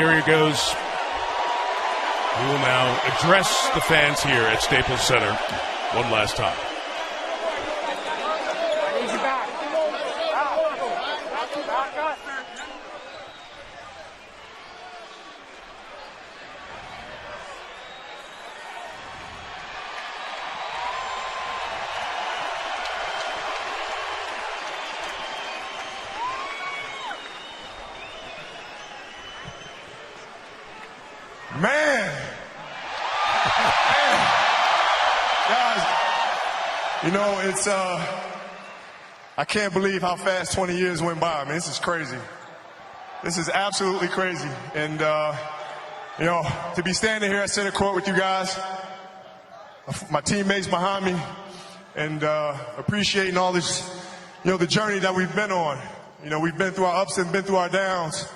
Here he goes. He will now address the fans here at Staples Center one last time. Man, guys, you know, it's, I can't believe how fast 20 years went by. I mean, this is crazy. This is absolutely crazy. And, you know, to be standing here at center court with you guys, my teammates behind me, and appreciating all this, you know, the journey that we've been on. You know, we've been through our ups and been through our downs.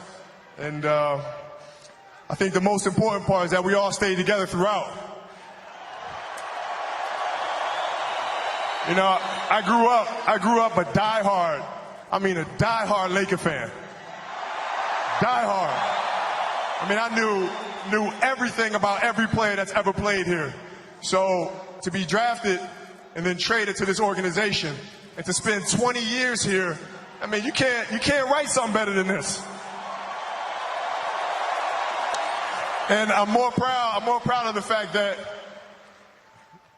And, I think the most important part is that we all stayed together throughout. You know, I grew up a diehard Laker fan. Diehard. I mean, I knew everything about every player that's ever played here. So to be drafted and then traded to this organization and to spend 20 years here, I mean, you can't write something better than this. And I'm more proud of the fact that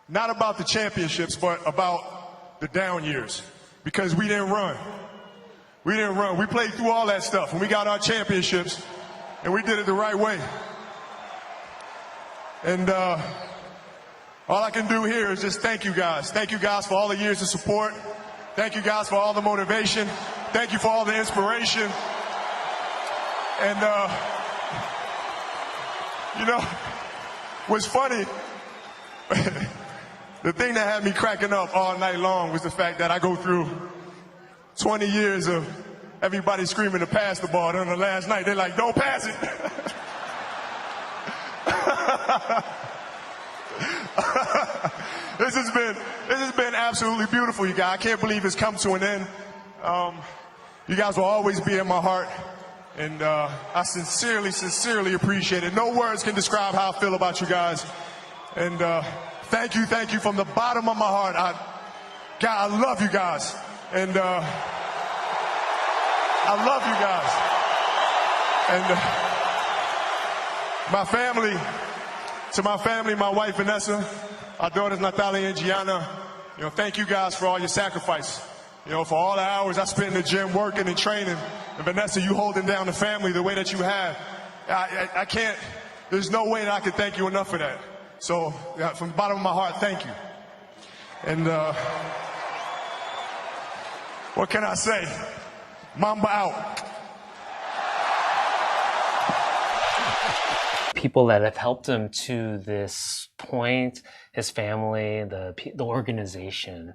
not about the championships, but about the down years, because we didn't run. We didn't run. We played through all that stuff, and we got our championships, and we did it the right way. And all I can do here is just thank you guys. Thank you guys for all the years of support. Thank you guys for all the motivation. Thank you for all the inspiration. And you know, what's funny, the thing that had me cracking up all night long was the fact that I go through 20 years of everybody screaming to pass the ball. Then the last night, they're like, don't pass it. This has been absolutely beautiful, you guys. I can't believe it's come to an end. You guys will always be in my heart. And I sincerely appreciate it. No words can describe how I feel about you guys. And thank you from the bottom of my heart. God, I love you guys. And I love you guys. And to my family, my wife Vanessa, our daughters Natalia and Gianna, you know, thank you guys for all your sacrifice. You know, for all the hours I spent in the gym working and training. And Vanessa, you holding down the family the way that you have. I can't, there's no way that I can thank you enough for that. So, from the bottom of my heart, thank you. And what can I say? Mamba out. People that have helped him to this point, his family, the organization.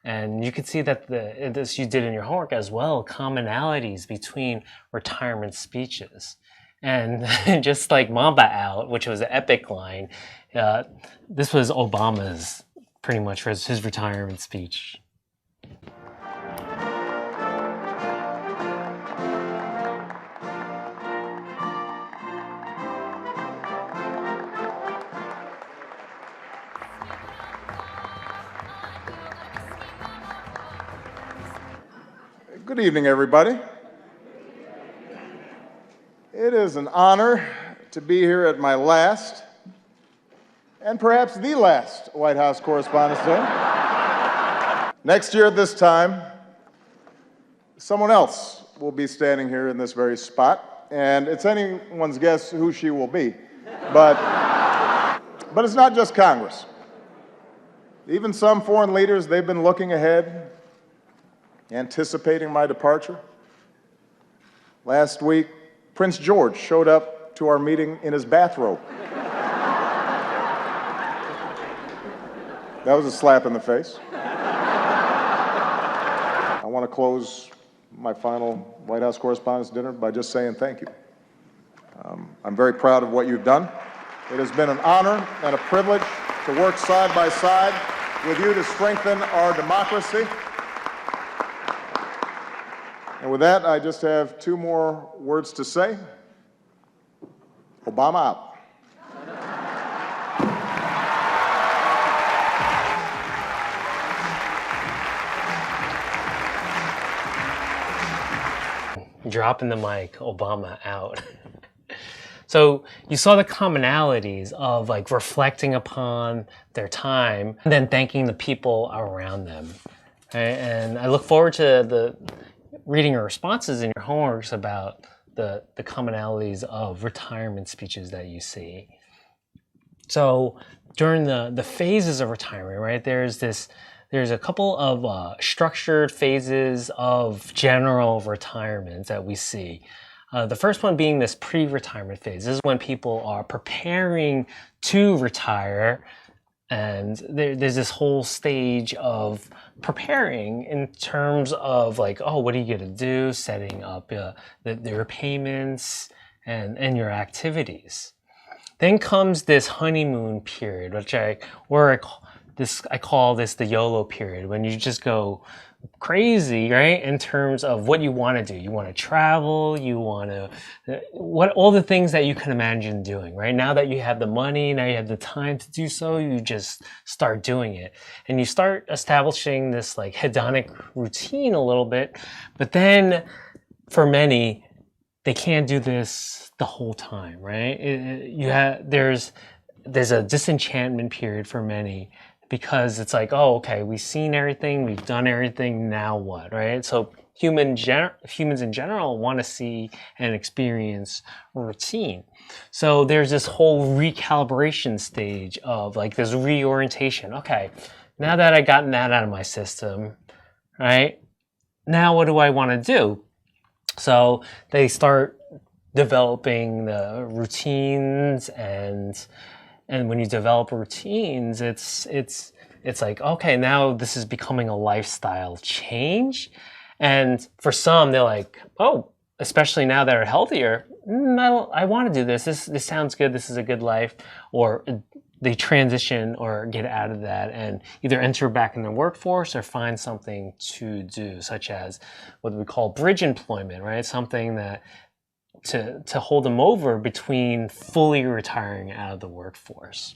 And you can see that this you did in your homework as well, commonalities between retirement speeches. And just like Mamba out, which was an epic line, this was Obama's pretty much for his retirement speech. Good evening, everybody. It is an honor to be here at my last, and perhaps the last, White House Correspondents' Day. Next year at this time, someone else will be standing here in this very spot, and it's anyone's guess who she will be. But it's not just Congress. Even some foreign leaders, they've been looking ahead, anticipating my departure. Last week, Prince George showed up to our meeting in his bathrobe. That was a slap in the face. I want to close my final White House Correspondents' Dinner by just saying thank you. I'm very proud of what you've done. It has been an honor and a privilege to work side by side with you to strengthen our democracy. And with that, I just have two more words to say. Obama out. Dropping the mic, Obama out. So you saw the commonalities of like reflecting upon their time and then thanking the people around them. Right? And I look forward to the reading your responses in your homeworks about the commonalities of retirement speeches that you see. So during the phases of retirement, right, there's a couple of structured phases of general retirement that we see. The first one being this pre-retirement phase. This is when people are preparing to retire, and there's this whole stage of preparing in terms of like, oh, what are you going to do? Setting up their payments and your activities. Then comes this honeymoon period, which I call this the YOLO period, when you just go crazy, right? In terms of what you want to do. You want to travel, you want to, all the things that you can imagine doing, right? Now that you have the money, now you have the time to do so, you just start doing it. And you start establishing this like hedonic routine a little bit, but then for many, they can't do this the whole time, right? There's a disenchantment period for many, because it's like, oh, okay, we've seen everything, we've done everything, now what, right? So humans in general want to see and experience routine. So there's this whole recalibration stage of like this reorientation. Okay, now that I've gotten that out of my system, right? Now what do I want to do? So they start developing the routines, and when you develop routines, it's like, okay, now this is becoming a lifestyle change. And for some, they're like, oh, especially now that are healthier, I want to do this. This sounds good. This is a good life. Or they transition or get out of that and either enter back in the workforce or find something to do, such as what we call bridge employment, right? Something that to hold them over between fully retiring out of the workforce.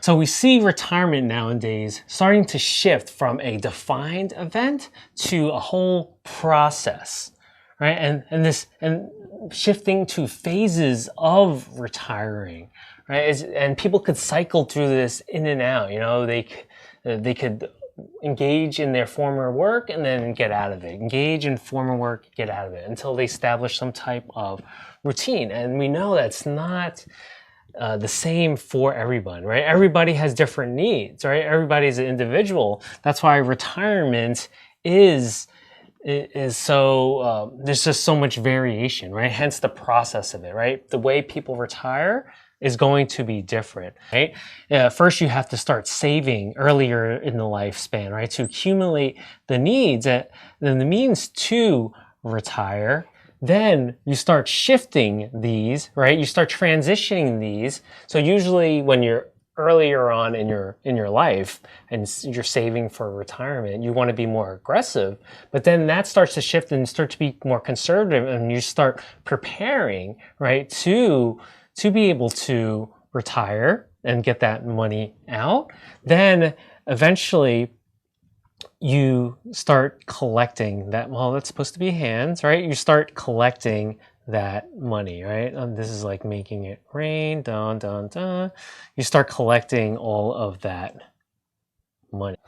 So we see retirement nowadays starting to shift from a defined event to a whole process, right? And shifting to phases of retiring, right? And people could cycle through this in and out. You know, they could engage in their former work and then get out of it. Engage in former work, get out of it, until they establish some type of routine. And we know that's not the same for everyone, right? Everybody has different needs, right? Everybody's an individual. That's why retirement is so, there's just so much variation, right? Hence the process of it, right? The way people retire is going to be different, right? First, you have to start saving earlier in the lifespan, right? To accumulate the needs and the means to retire. Then you start shifting these, right? You start transitioning these. So usually when you're earlier on in your life and you're saving for retirement, you want to be more aggressive, but then that starts to shift and start to be more conservative, and you start preparing, right, to be able to retire and get that money out. Then eventually you start collecting that. Well, that's supposed to be hands, right? You start collecting that money, right? This is like making it rain, dun, dun, dun. You start collecting all of that money.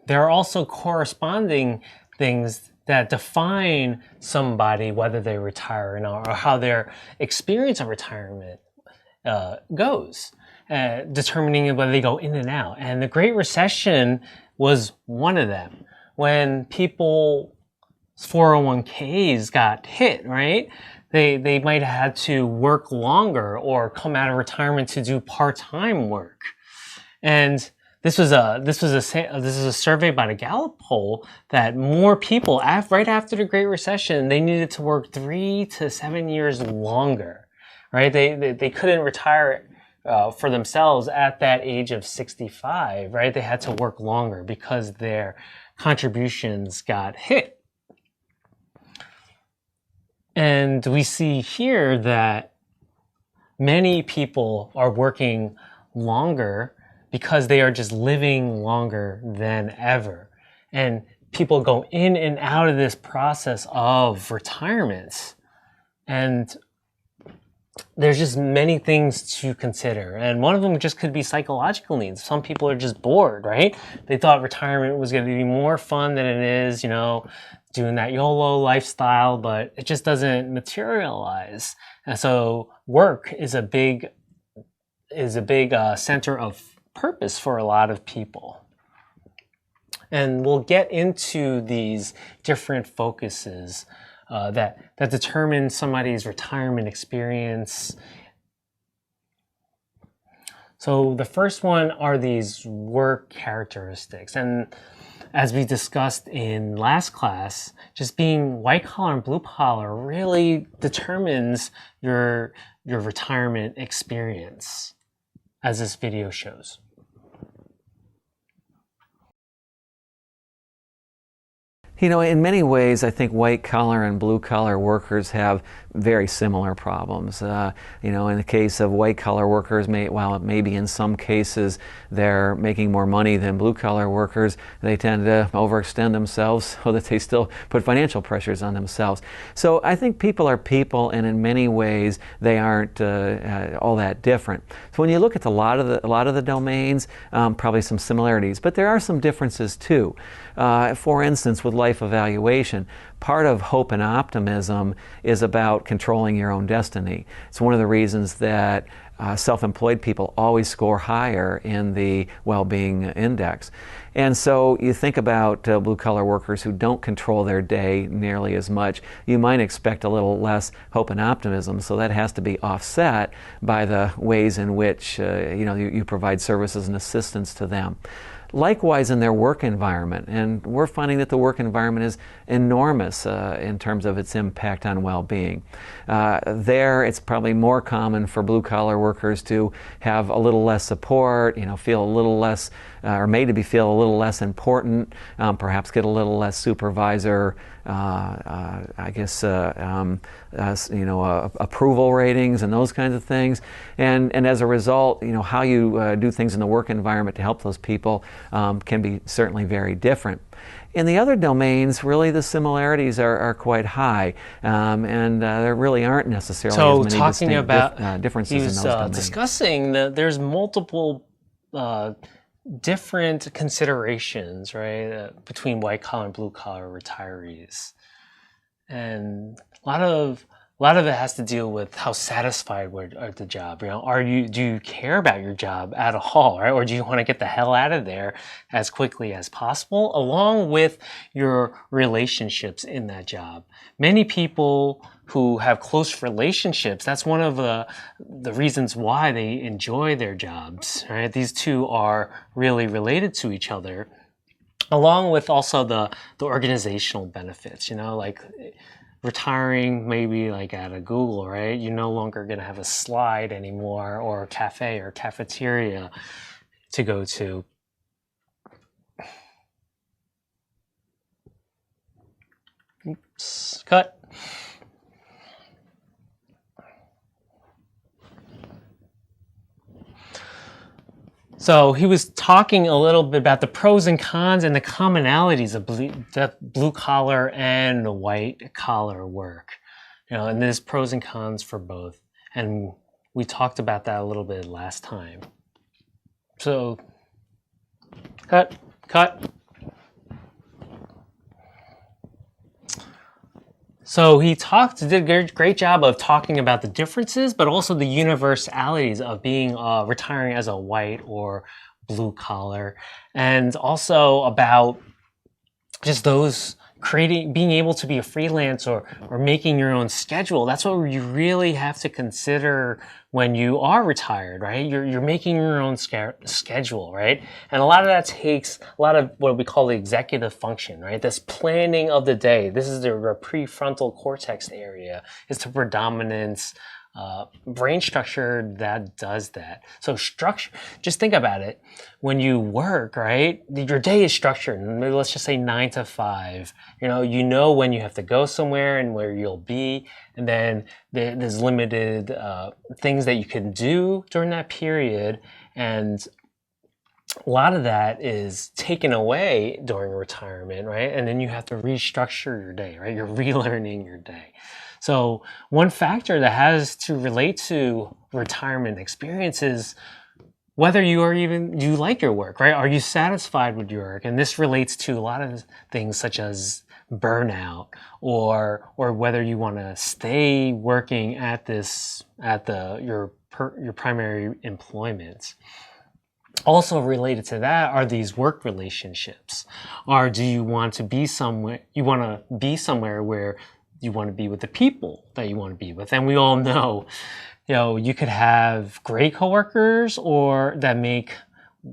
There are also corresponding things that define somebody, whether they retire or not, or how their experience of retirement goes, determining whether they go in and out. And the Great Recession was one of them. When people's 401ks got hit, right? They might have had to work longer or come out of retirement to do part-time work. And this was a survey by the Gallup poll that more people right after the Great Recession, they needed to work 3 to 7 years longer, right? They couldn't retire for themselves at that age of 65, right? They had to work longer because their contributions got hit. And we see here that many people are working longer because they are just living longer than ever. And people go in and out of this process of retirement. And there's just many things to consider. And one of them just could be psychological needs. Some people are just bored, right? They thought retirement was going to be more fun than it is, you know, doing that YOLO lifestyle, but it just doesn't materialize. And so work is a big center of purpose for a lot of people. And we'll get into these different focuses that determine somebody's retirement experience. So the first one are these work characteristics. And as we discussed in last class, just being white collar and blue collar really determines your retirement experience, as this video shows. You know, in many ways, I think white collar and blue collar workers have very similar problems. You know, in the case of white collar workers, while maybe in some cases they're making more money than blue collar workers, they tend to overextend themselves so that they still put financial pressures on themselves. So I think people are people, and in many ways they aren't all that different. So when you look at a lot of the domains, probably some similarities, but there are some differences too. For instance, with life evaluation, part of hope and optimism is about controlling your own destiny. It's one of the reasons that self-employed people always score higher in the well-being index. And so you think about blue-collar workers who don't control their day nearly as much, you might expect a little less hope and optimism, so that has to be offset by the ways in which you provide services and assistance to them. Likewise in their work environment, and we're finding that the work environment is enormous in terms of its impact on well-being. There, it's probably more common for blue-collar workers to have a little less support, feel a little less, or made to feel a little less important, perhaps get a little less supervisor, approval ratings and those kinds of things. And as a result, how you do things in the work environment to help those people can be certainly very different. In the other domains, really the similarities are quite high, and there really aren't necessarily as many distinct differences in those domains. Discussing that there's multiple different considerations, right, between white collar and blue collar retirees, and a lot of it has to deal with how satisfied are the job. Do you care about your job at all, right? Or do you want to get the hell out of there as quickly as possible, along with your relationships in that job? Many people who have close relationships, that's one of the reasons why they enjoy their jobs, right? These two are really related to each other, along with also the organizational benefits, like retiring maybe like at a Google, right? You're no longer going to have a slide anymore, or a cafe or cafeteria to go to. Oops, cut. So he was talking a little bit about the pros and cons and the commonalities of blue collar and white collar work. And there's pros and cons for both. And we talked about that a little bit last time. So, cut. So he did a great job of talking about the differences, but also the universalities of being retiring as a white or blue collar, and also about just those being able to be a freelance or making your own schedule. That's what you really have to consider when you are retired, right? You're making your own schedule, right? And a lot of that takes a lot of what we call the executive function, right? This planning of the day. This is the prefrontal cortex area. It's the predominance brain structure that does that. So structure, just think about it. When you work, right, your day is structured. Maybe let's just say 9 to 5. You know when you have to go somewhere and where you'll be, and then there's limited things that you can do during that period, and a lot of that is taken away during retirement, right? And then you have to restructure your day, right? You're relearning your day. So one factor that has to relate to retirement experience is whether you like your work, right? Are you satisfied with your work? And this relates to a lot of things such as burnout, or whether you want to stay working at your primary employment. Also related to that are these work relationships. Or do you want to be somewhere? You want to be somewhere where you want to be with the people that you want to be with. And we all know, you could have great coworkers or that make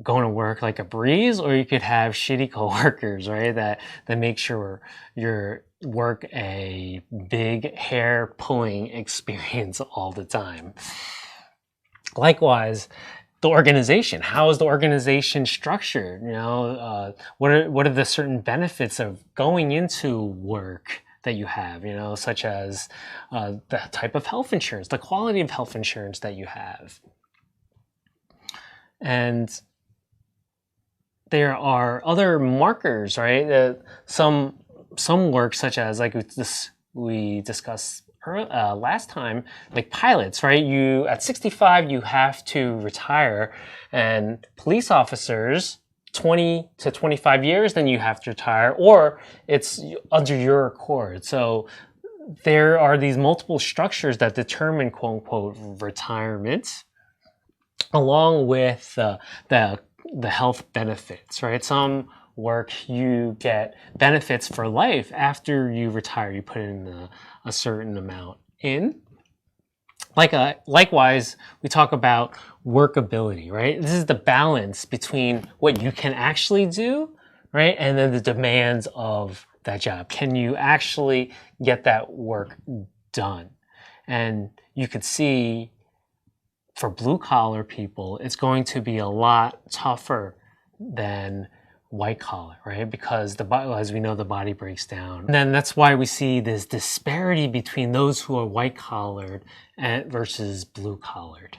going to work like a breeze, or you could have shitty coworkers, right? That make sure your work a big hair pulling experience all the time. Likewise, the organization. How is the organization structured? What are the certain benefits of going into work that you have? Such as the type of health insurance, the quality of health insurance that you have, and there are other markers, right? Some work, such as like we discussed last time, like pilots, right? At 65 you have to retire, and police officers 20 to 25 years, then you have to retire, or it's under your accord. So there are these multiple structures that determine quote unquote retirement, along with the health benefits, right? Some work you get benefits for life after you retire. You put in a certain amount in. Likewise, we talk about workability, right? This is the balance between what you can actually do, right? And then the demands of that job. Can you actually get that work done? And you could see for blue collar people, it's going to be a lot tougher than white collar, right? Because as we know, the body breaks down. And then that's why we see this disparity between those who are white collared versus blue collared.